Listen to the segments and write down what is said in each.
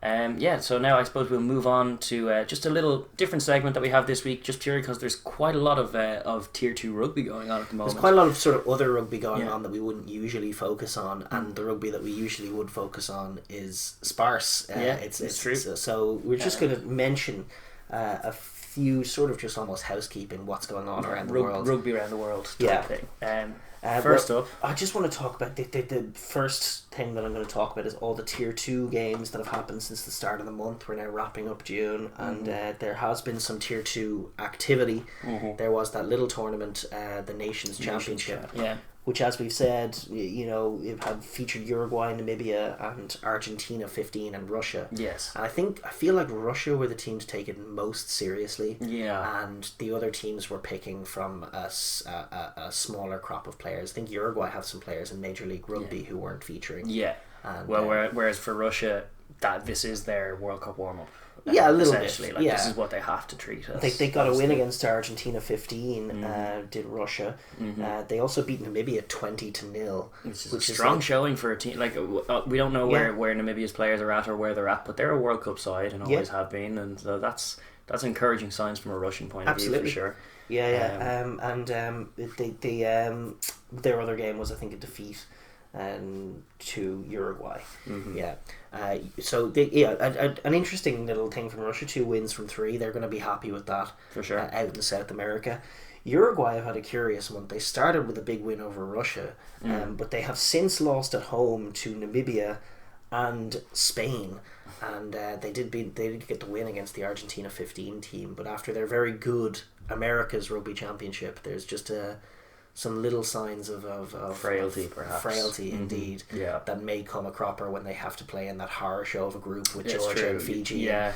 So now I suppose we'll move on to just a little different segment that we have this week, just purely because there's quite a lot of Tier 2 rugby going on at the moment. There's quite a lot of sort of other rugby going on that we wouldn't usually focus on, and the rugby that we usually would focus on is sparse. It's true. So we're just going to mention a few sort of just almost housekeeping, what's going on around the world. Rugby around the world type thing. First up, I just want to talk about the first thing that I'm going to talk about is all the Tier 2 games that have happened since the start of the month. We're now wrapping up June, and there has been some Tier 2 activity. There was that little tournament, the Nations Championship, which, as we've said, it had featured Uruguay, Namibia and Argentina 15 and Russia. Yes. And I feel like Russia were the team to take it most seriously. Yeah. And the other teams were picking from a smaller crop of players. I think Uruguay have some players in Major League Rugby who weren't featuring. Yeah. And, whereas for Russia, this is their World Cup warm-up. A little bit. This is what they have to treat as. They got a win against Argentina 15, did Russia. They also beat Namibia 20-0. Which is a strong showing for a team. We don't know where Namibia's players are at or where they're at, but they're a World Cup side and always have been, and so that's encouraging signs from a Russian point of view for sure. Their other game was, I think, a defeat to Uruguay. An interesting little thing from Russia. 2 wins from 3. They're going to be happy with that for sure. Out in South America. Uruguay have had a curious month. They started with a big win over Russia, but they have since lost at home to Namibia and Spain, and they did get the win against the Argentina 15 team. But after their very good America's Rugby Championship, there's just some little signs of frailty, perhaps. Frailty, indeed. Yeah. That may come a cropper when they have to play in that horror show of a group with Georgia and Fiji. Yeah.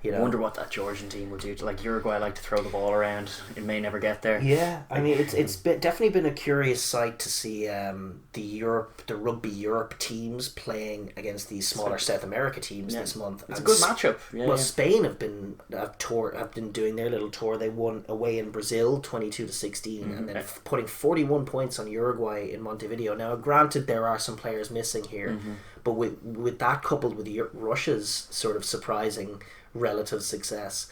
I wonder what that Georgian team will do. Uruguay like to throw the ball around. It may never get there. Yeah, I mean it's definitely been a curious sight to see the Rugby Europe teams playing against these smaller South America teams this month. It's a good matchup. Spain have been doing their little tour. They won away in Brazil 22-16, and then putting 41 points on Uruguay in Montevideo. Now, granted, there are some players missing here, but with that coupled with Russia's sort of surprising relative success,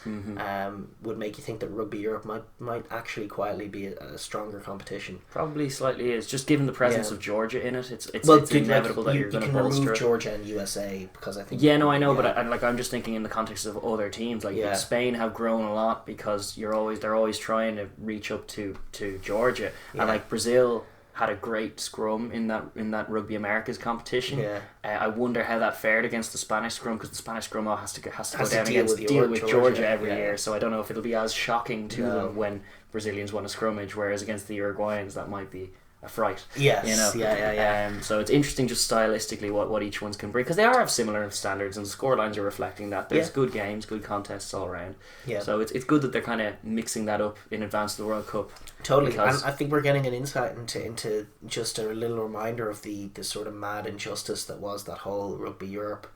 would make you think that Rugby Europe might actually quietly be a stronger competition. Probably slightly is, just given the presence of Georgia in it. It's inevitable that you're going to bolster remove Georgia and USA, because I think I know, but I'm just thinking in the context of other teams. Spain have grown a lot because they're always trying to reach up to Georgia, and Brazil had a great scrum in that Rugby Americas competition. I wonder how that fared against the Spanish scrum, because the Spanish scrum has to go down against deal with Georgia every year. So I don't know if it'll be as shocking to them when Brazilians won a scrummage, whereas against the Uruguayans that might be a fright. So it's interesting just stylistically what each one's can bring, because they are of similar standards and the scorelines are reflecting that. There's good games, good contests all around. So it's good that they're kind of mixing that up in advance of the World Cup. Totally, and I think we're getting an insight into just a little reminder of the sort of mad injustice that was that whole Rugby Europe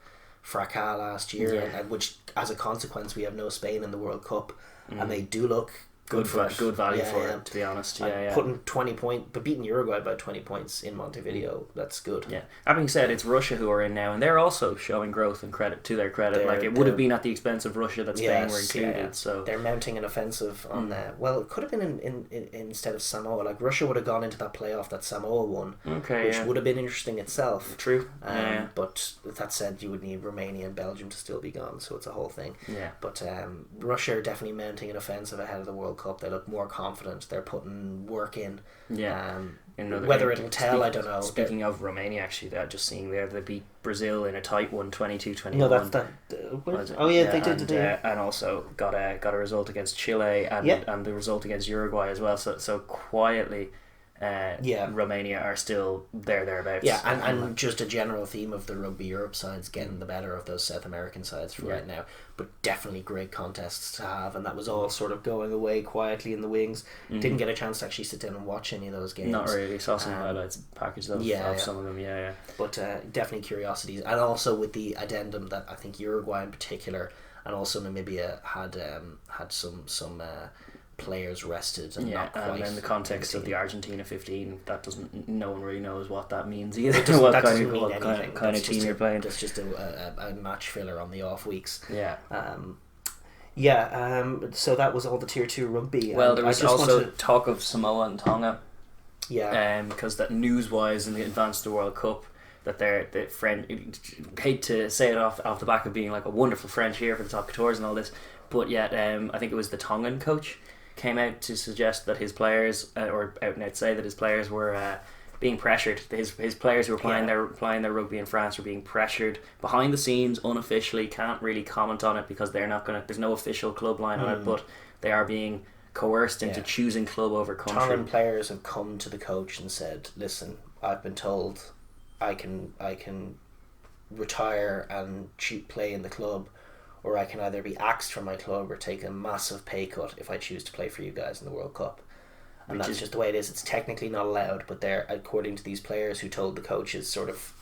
fracas last year, and which as a consequence we have no Spain in the World Cup, and they do look good value for it, to be honest. Putting 20 points, but beating Uruguay by 20 points in Montevideo, that's good. Having said, it's Russia who are in now, and they're also showing growth and credit to their credit. It would have been at the expense of Russia that Spain were included. So they're mounting an offensive on that. Well, it could have been in instead of Samoa. Russia would have gone into that playoff that Samoa won, which would have been interesting itself. True. But that said, you would need Romania and Belgium to still be gone, so it's a whole thing. But Russia are definitely mounting an offensive ahead of the World Cup. They look more confident. They're putting work in. Whether it'll tell, I don't know. Speaking of Romania, actually, they're just seeing there they beat Brazil in a tight one, 22-21. No, that's that. They did. And also got a result against Chile and the result against Uruguay as well. So quietly, Romania are still thereabouts. And just a general theme of the Rugby Europe sides getting the better of those South American sides for right now. But definitely great contests to have, and that was all sort of going away quietly in the wings. Didn't get a chance to actually sit down and watch any of those games. Not really. Saw some highlights packaged of some of them. But definitely curiosities, and also with the addendum that I think Uruguay in particular and also Namibia had some players rested and not quite. And in the context of the Argentina 15, that doesn't. No one really knows what that means either. What kind of team you're playing. That's just a match filler on the off weeks. Yeah. So that was all the Tier 2 rugby. Well, there was also talk of Samoa and Tonga. Yeah. Because that news-wise in the advance to the World Cup, that they're the French. Hate to say it off the back of being like a wonderful French here for the top couture and all this, but yet I think it was the Tongan coach came out to suggest that his players, or out and out say that his players were being pressured. His players who were playing their rugby in France were being pressured behind the scenes, unofficially. Can't really comment on it because they're not gonna. There's no official club line on it, but they are being coerced into choosing club over country. Tongan players have come to the coach and said, "Listen, I've been told I can retire and play in the club, or I can either be axed from my club or take a massive pay cut if I choose to play for you guys in the World Cup." And that's just the way it is. It's technically not allowed, but they're, according to these players who told the coaches, sort of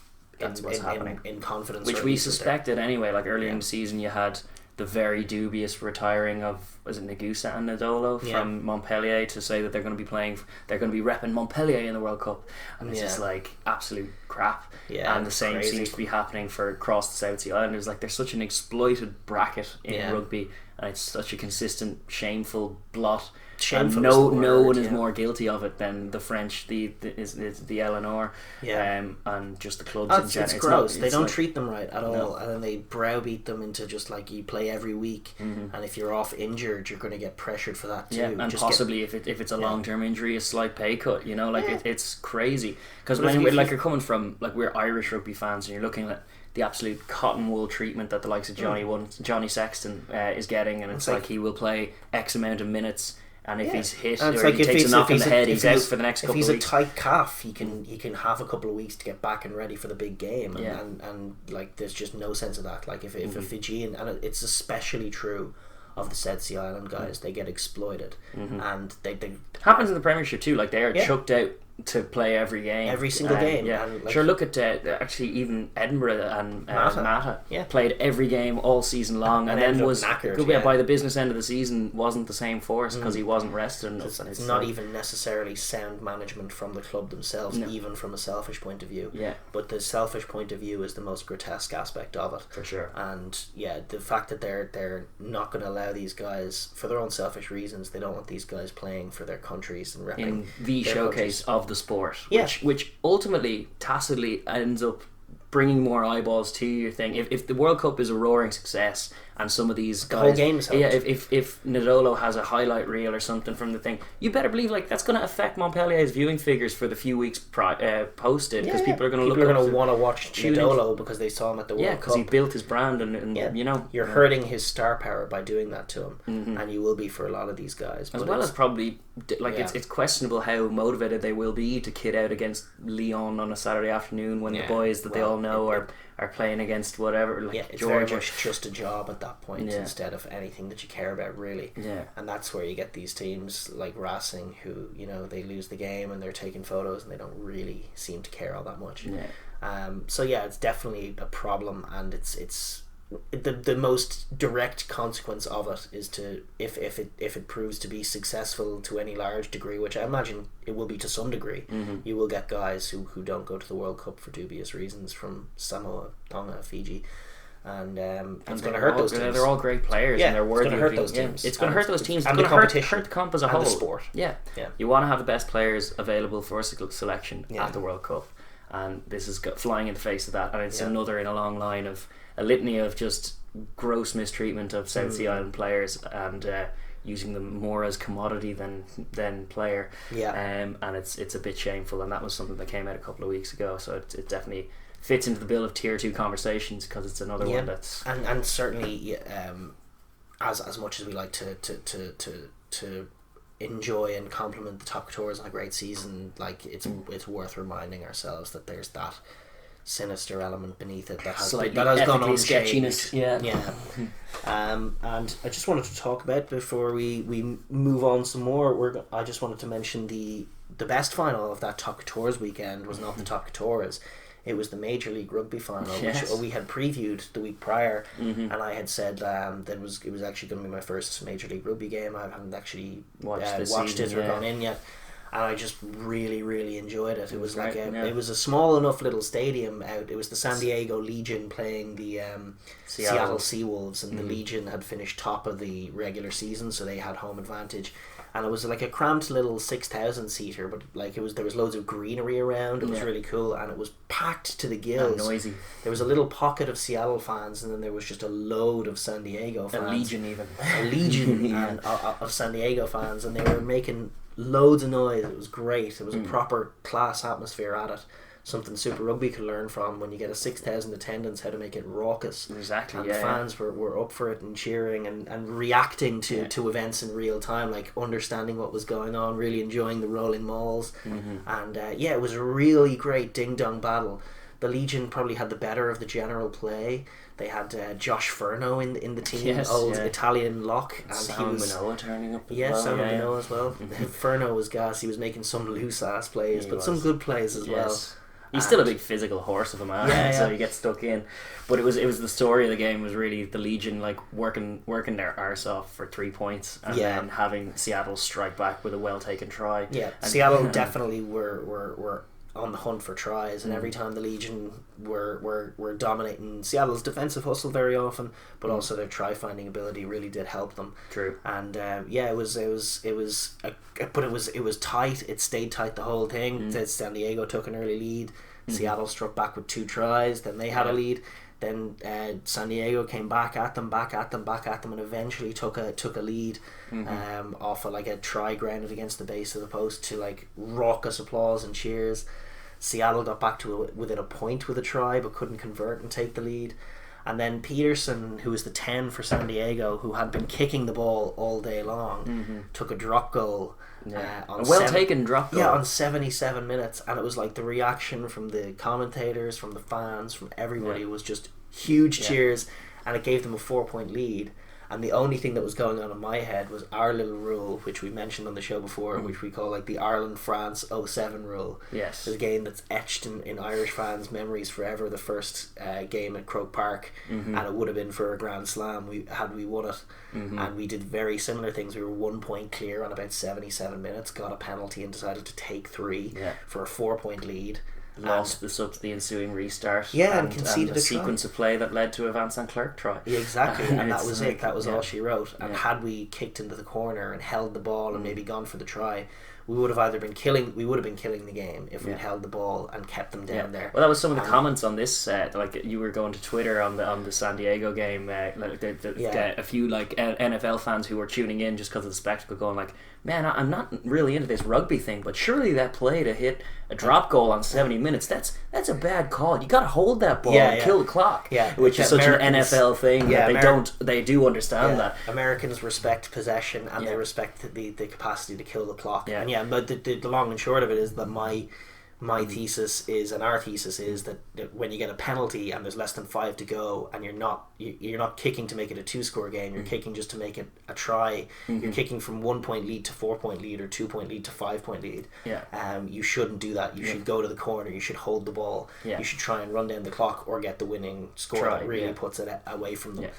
in confidence. Which we suspected anyway. Like earlier in the season, you had the very dubious retiring of, was it Nagusa and Nadolo from Montpellier, to say that they're going to be repping Montpellier in the World Cup, and it's just like absolute crap. And the same seems to be happening for across the South Sea Islanders. Like, there's such an exploited bracket in rugby, and it's such a consistent shameful blot. And no one is more guilty of it than the French, the LNR, and just the clubs in general. It's gross. They don't treat them right at all, and then they browbeat them into just like, you play every week, and if you're off injured, you're going to get pressured for that too. Yeah, and just possibly if it's a long term injury, a slight pay cut. You know, like it's crazy, because when you're coming from, like, we're Irish rugby fans, and you're looking at the absolute cotton wool treatment that the likes of Johnny Sexton is getting, and it's like he will play X amount of minutes. And if he's hit or like he takes a knock on the head, he's out for the next couple of weeks. If he's a tight calf, he can have a couple of weeks to get back and ready for the big game. And like, there's just no sense of that. Like, if a Fijian, and it's especially true of the South Sea Island guys, they get exploited. And they happens in the Premiership too. Like, they are chucked out to play every game, every single game. And, like, look at actually even Edinburgh and Mata played every game all season long, and then was knackered, by the business end of the season wasn't the same force because he wasn't rested enough. It's not even necessarily sound management from the club themselves, even from a selfish point of view. But the selfish point of view is the most grotesque aspect of it, for sure. And the fact that they're not going to allow these guys, for their own selfish reasons, they don't want these guys playing for their countries and repping in the showcase of the sport, which ultimately tacitly ends up bringing more eyeballs to your thing. If the World Cup is a roaring success, and some of these guys, the whole game is if Nadolo has a highlight reel or something from the thing, you better believe, like, that's going to affect Montpellier's viewing figures for the few weeks posted, because people are going to want to watch Nadolo because they saw him at the World Cup. Because he built his brand, and you know, you're hurting his star power by doing that to him, and you will be for a lot of these guys. As well as probably, like, it's questionable how motivated they will be to kid out against Lyon on a Saturday afternoon when the boys that they all know are playing against whatever, like it's Georgia. very much just a job at that point, instead of anything that you care about, really. And that's where you get these teams like Racing, who, you know, they lose the game and they're taking photos and they don't really seem to care all that much. So it's definitely a problem, and it's the most direct consequence of it is to, if it proves to be successful to any large degree, which I imagine it will be to some degree, you will get guys who don't go to the World Cup for dubious reasons from Samoa, Tonga, Fiji, and it's going to hurt those teams. They're all great players, and they're worthy. It's going to hurt those teams. It's going to hurt those teams. And it's the going to hurt the comp as a whole. The sport. You want to have the best players available for selection at the World Cup, and this is flying in the face of that. And it's another in a long line of a litany of just gross mistreatment of South Sea Island players, and using them more as commodity than player. And it's a bit shameful, and that was something that came out a couple of weeks ago. So it definitely fits into the bill of tier 2 conversations, because it's another one that's and certainly as much as we like to enjoy and compliment the top tours on a great season, like, it's worth reminding ourselves that there's that sinister element beneath it that has gone on sketchiness. And I just wanted to talk about, before we move on some more, I just wanted to mention the best final of that Top Tours weekend was not the Top Tours. It was the Major League Rugby final, yes. which we had previewed the week prior, and I had said that it was actually going to be my first Major League Rugby game. I hadn't actually watched it or gone in yet. And I just really, really enjoyed it. It was like it was a small enough little stadium out. It was the San Diego Legion playing the Seattle Seawolves, and the Legion had finished top of the regular season, so they had home advantage. And it was like a cramped little 6,000 seater, but like there was loads of greenery around. It was really cool, and it was packed to the gills. Noisy. There was a little pocket of Seattle fans, and then there was just a load of San Diego fans. A legion of San Diego fans, and they were making loads of noise. It was great. It was a proper class atmosphere at it. Something Super Rugby could learn from, when you get a 6,000 attendance, how to make it raucous. Exactly. And the fans were up for it and cheering and reacting to events in real time, like understanding what was going on, really enjoying the rolling mauls. And it was a really great ding dong battle. The Legion probably had the better of the general play. They had Josh Furno in the team, Italian lock, and Sam Manoa turning up. Sam Manoa as well. Furno was gas. He was making some loose ass plays, some good plays as well. He's still a big physical horse of a man, so he gets stuck in. But it was the story of the game was really the Legion like working their arse off for 3 points, and then having Seattle strike back with a well taken try. Yeah, and Seattle definitely were on the hunt for tries, and every time the Legion were dominating Seattle's defensive hustle very often, but also their try finding ability really did help them. True. And it was tight. It stayed tight the whole thing. San Diego took an early lead. Seattle struck back with 2 tries. Then they had a lead. Then San Diego came back at them, and eventually took a lead off of like a try grounded against the base of the post to like raucous applause and cheers. Seattle got back to within a point with a try, but couldn't convert and take the lead. And then Peterson, who was the 10 for San Diego, who had been kicking the ball all day long, took a drop goal. Taken drop goal. Yeah, on 77 minutes. And it was like the reaction from the commentators, from the fans, from everybody was just huge cheers. And it gave them a 4-point lead. And the only thing that was going on in my head was our little rule, which we mentioned on the show before, which we call like the Ireland-France 07 rule. Yes. It's a game that's etched in Irish fans' memories forever, the first game at Croke Park, and it would have been for a Grand Slam had we won it. And we did very similar things. We were 1 point clear on about 77 minutes, got a penalty and decided to take 3 for a 4-point lead. Lost the ensuing restart. And conceded a sequence of play that led to a Van St. Clerc try. Yeah, exactly, and that was it. That was all she wrote. And had we kicked into the corner and held the ball and maybe gone for the try, we would have been killing the game if we'd held the ball and kept them down there. Well, that was some of the comments on this. Like you were going to Twitter on the San Diego game. A few like NFL fans who were tuning in just because of the spectacle, going like, "Man, I'm not really into this rugby thing, but surely that play to hit a drop goal on 70 minutes, that's a bad call. You got to hold that ball and kill the clock." Which is such an NFL thing. They do understand that. Americans respect possession and they respect the capacity to kill the clock. But the long and short of it is that my thesis is, and our thesis is, that when you get a penalty and there's less than 5 to go, and you're not kicking to make it a 2-score game, you're kicking just to make it a try. You're kicking from 1-point lead to 4-point lead, or 2-point lead to 5-point lead. You shouldn't do that. You should go to the corner. You should hold the ball. You should try and run down the clock or get the winning score that really puts it away from them.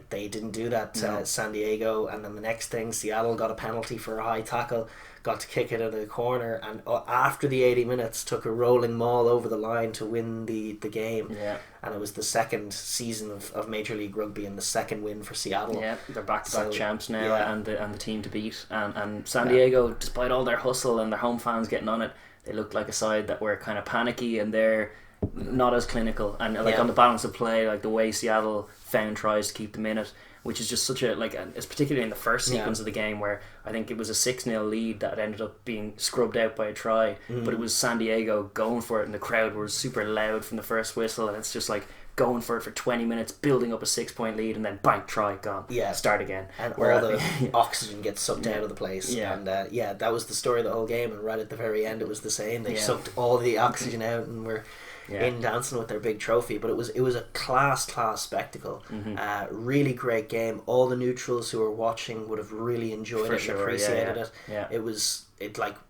They didn't do that. San Diego, and then the next thing, Seattle got a penalty for a high tackle, got to kick it into the corner, and after the 80 minutes took a rolling maul over the line to win the game. And it was the second season of Major League Rugby and the second win for Seattle. They're back-to-back champs now, and the team to beat. And San Diego, despite all their hustle and their home fans getting on it, they looked like a side that were kind of panicky, and they're not as clinical, and like on the balance of play, like the way Seattle found tries to keep them in it, which is just such a it's particularly in the first sequence of the game, where I think it was a 6-0 lead that ended up being scrubbed out by a try, but it was San Diego going for it, and the crowd were super loud from the first whistle, and it's just like going for it for 20 minutes, building up a 6-point lead, and then bang, try, gone. Start again. And all the oxygen gets sucked out of the place. And that was the story of the whole game, and right at the very end it was the same. They sucked all the oxygen out and were in dancing with their big trophy. But it was a class spectacle. Really great game. All the neutrals who were watching would have really enjoyed it and appreciated it. It was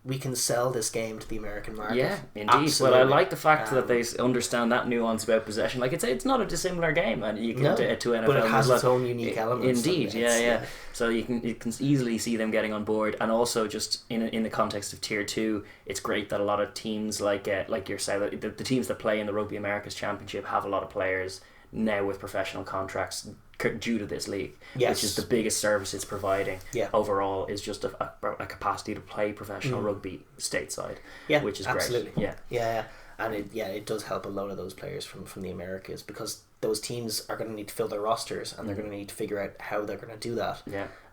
we can sell this game to the American market. Yeah, indeed. Absolutely. Well, I like the fact that they understand that nuance about possession. Like it's not a dissimilar game, and you can to NFL, but it has its own unique elements. Indeed, yeah. So you can easily see them getting on board, and also just in the context of Tier 2, it's great that a lot of teams like yourself, the teams that play in the Rugby Americas Championship have a lot of players now with professional contracts due to this league, which is the biggest service it's providing overall, is just a capacity to play professional rugby stateside, which is absolutely great. And it does help a lot of those players from the Americas, because those teams are going to need to fill their rosters, and they're going to need to figure out how they're going to do that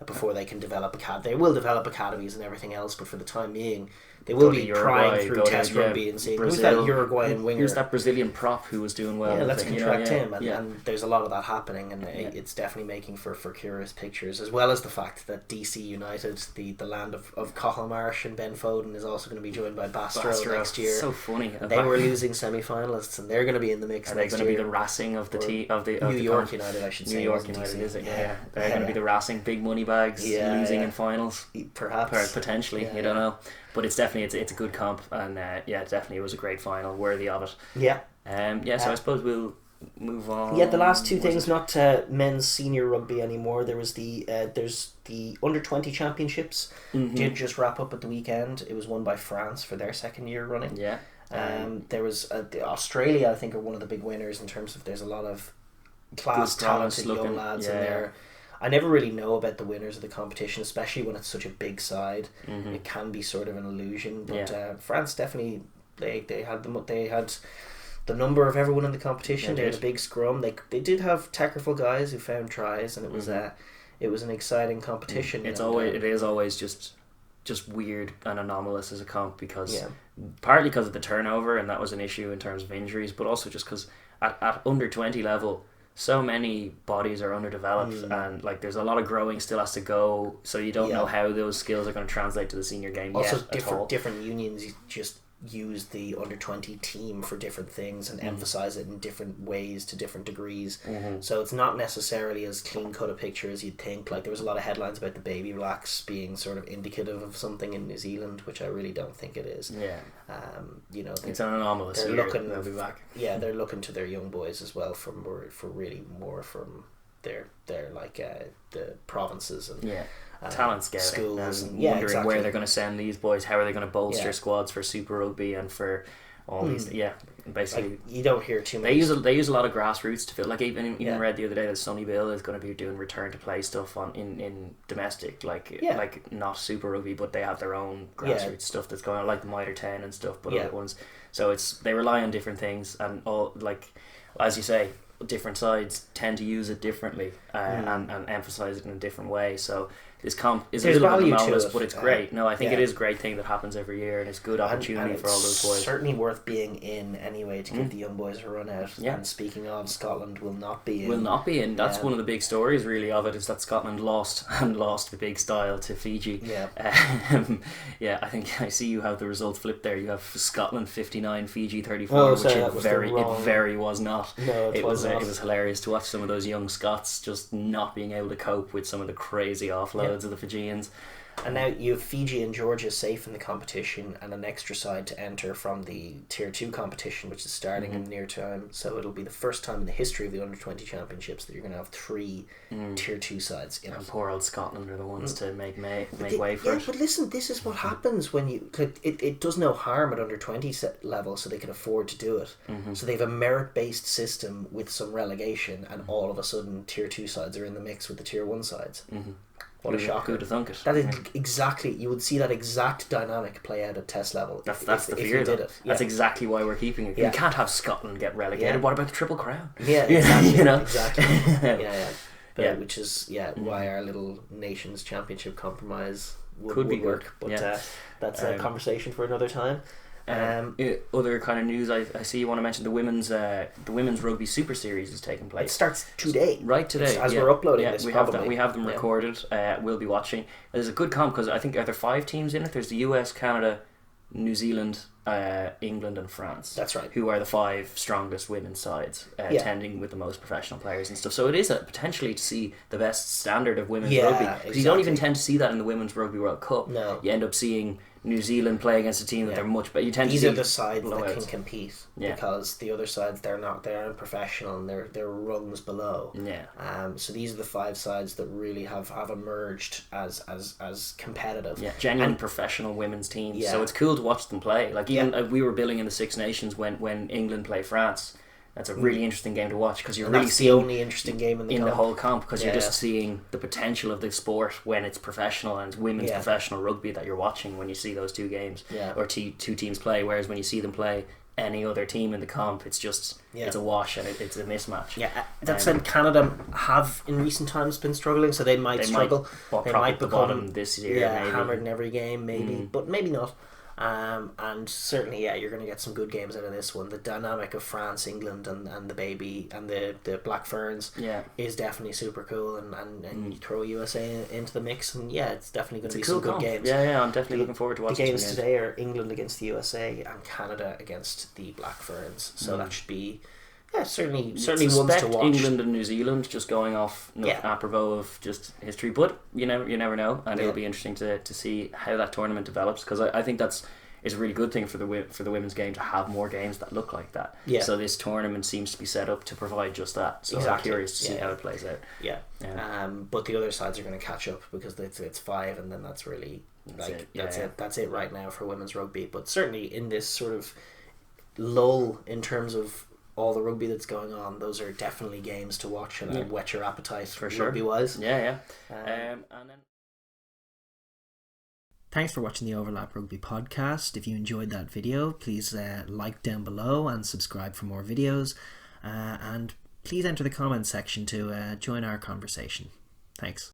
before they can develop they will develop academies and everything else, but for the time being they will be prying through test rugby and seeing who's that Uruguayan winger, who's that Brazilian prop who was doing well. Let's contract him, and there's a lot of that happening, and it's definitely making for curious pictures, as well as the fact that DC United, the land of Cathal Marsh and Ben Foden, is also going to be joined by Bastro next year. So funny. They were losing semi-finalists, and they're going to be in the mix. Are they going to be the Racing of the New York United, I should say. New York United, is it? Yeah. They're going to be the Racing, big money bags, losing in finals. Perhaps. Potentially, you don't know. But it's definitely it's a good comp, and definitely it was a great final, worthy of it. So I suppose we'll move on. The last two things, not men's senior rugby anymore. There was there's the under-20 championships did just wrap up at the weekend. It was won by France for their second year running. There was Australia, I think, are one of the big winners in terms of there's a lot of talented young lads in there. I never really know about the winners of the competition, especially when it's such a big side. It can be sort of an illusion, but France definitely they had the number of everyone in the competition. They had a big scrum. They did have technical guys who found tries, and it was an exciting competition. It is always just weird and anomalous as a comp, because partly because of the turnover, and that was an issue in terms of injuries, but also just because at under 20 level, so many bodies are underdeveloped, and there's a lot of growing still has to go, so you don't know how those skills are going to translate to the senior game. Also, different unions just use the under 20 team for different things and emphasize it in different ways to different degrees. So it's not necessarily as clean cut a picture as you'd think. There was a lot of headlines about the Baby Blacks being sort of indicative of something in New Zealand, which I really don't think it is. It's an anomalous year. They'll be back. They're looking to their young boys as well for really more from their the provinces and talent scouting, schools, and wondering where they're going to send these boys, how are they going to bolster squads for Super Rugby and for all these. Basically, you don't hear too much. They use a lot of grassroots to feel even read the other day that Sonny Bill is going to be doing return to play stuff in domestic, like not Super Rugby, but they have their own grassroots stuff that's going on, like the Mitre 10 and stuff, but other ones. So they rely on different things, and all, as you say, different sides tend to use it differently and emphasize it in a different way. So this comp is a little bit anomalous, but it's great. I think it is a great thing that happens every year, and it's a good opportunity for all those boys. Certainly worth being in anyway to give the young boys a run out. And speaking of, Scotland will not be in. That's one of the big stories really of it, is that Scotland lost with big style to Fiji. I think I see you have the results flipped there. You have Scotland 59, Fiji 34, which it very was not. No, it was not. It was hilarious to watch some of those young Scots just not being able to cope with some of the crazy offloads of the Fijians. And now you have Fiji and Georgia safe in the competition, and an extra side to enter from the Tier 2 competition, which is starting in near time. So it'll be the first time in the history of the Under-20 Championships that you're going to have 3 Tier 2 sides in it. Poor old Scotland are the ones to make way for it. But listen, this is what happens when you... It does no harm at Under-20 level, so they can afford to do it. So they have a merit-based system with some relegation, and all of a sudden Tier 2 sides are in the mix with the Tier 1 sides. What a shocker. Who'd have thunk it? That is exactly, you would see that exact dynamic play out at test level. That's the fear, though. That's exactly why we're keeping it. You can't have Scotland get relegated. What about the Triple Crown? Exactly. Exactly. Which is why our little nations championship compromise would work. But that's a conversation for another time. Other kind of news, I see you want to mention the women's rugby Super Series is taking place. It starts today. Right today. As we're uploading this, we have them recorded. We'll be watching. There's a good comp because I think are there 5 teams in it? There's the US, Canada, New Zealand, England and France. That's right. Who are the 5 strongest women's sides, tending with the most professional players and stuff. So it is potentially to see the best standard of women's rugby. Because you don't even tend to see that in the Women's Rugby World Cup. No. You end up seeing New Zealand play against a team that they're much better. You tend These to are the sides that can compete, yeah. because the other sides they aren't professional and they're rungs below. Yeah. So these are the 5 sides that really have emerged as competitive. Yeah, genuine professional women's teams. Yeah. So it's cool to watch them play. Like even we were billing in the Six Nations when England play France. That's a really interesting game to watch because you're really seeing the only interesting game in the whole comp, because you're just seeing the potential of the sport when it's professional, and it's women's professional rugby that you're watching when you see those 2 games or two teams play. Whereas when you see them play any other team in the comp, it's just it's a wash and it's a mismatch. Yeah, that said, Canada have in recent times been struggling, so they might struggle. They might become this year, maybe hammered in every game, maybe, but maybe not. And certainly, you're going to get some good games out of this one. The dynamic of France, England, and the baby and the Black Ferns is definitely super cool. And you throw USA into the mix, and it's definitely going to be some good games. Yeah, I'm definitely looking forward to watching the games today. Are England against the USA and Canada against the Black Ferns. So that should be. Yeah, certainly ones to watch. England and New Zealand, just going off apropos of just history, but you never know, and it'll be interesting to see how that tournament develops, because I think it's a really good thing for the women's game to have more games that look like that. Yeah. So this tournament seems to be set up to provide just that. So I'm curious to see how it plays out. Yeah. But the other sides are going to catch up, because it's 5, and then that's really that's it right now for women's rugby. But certainly in this sort of lull in terms of all the rugby that's going on, those are definitely games to watch and whet your appetite for sure, rugby wise. And then thanks for watching the Overlap Rugby podcast. If you enjoyed that video, please like down below and subscribe for more videos, and please enter the comments section to join our conversation. Thanks.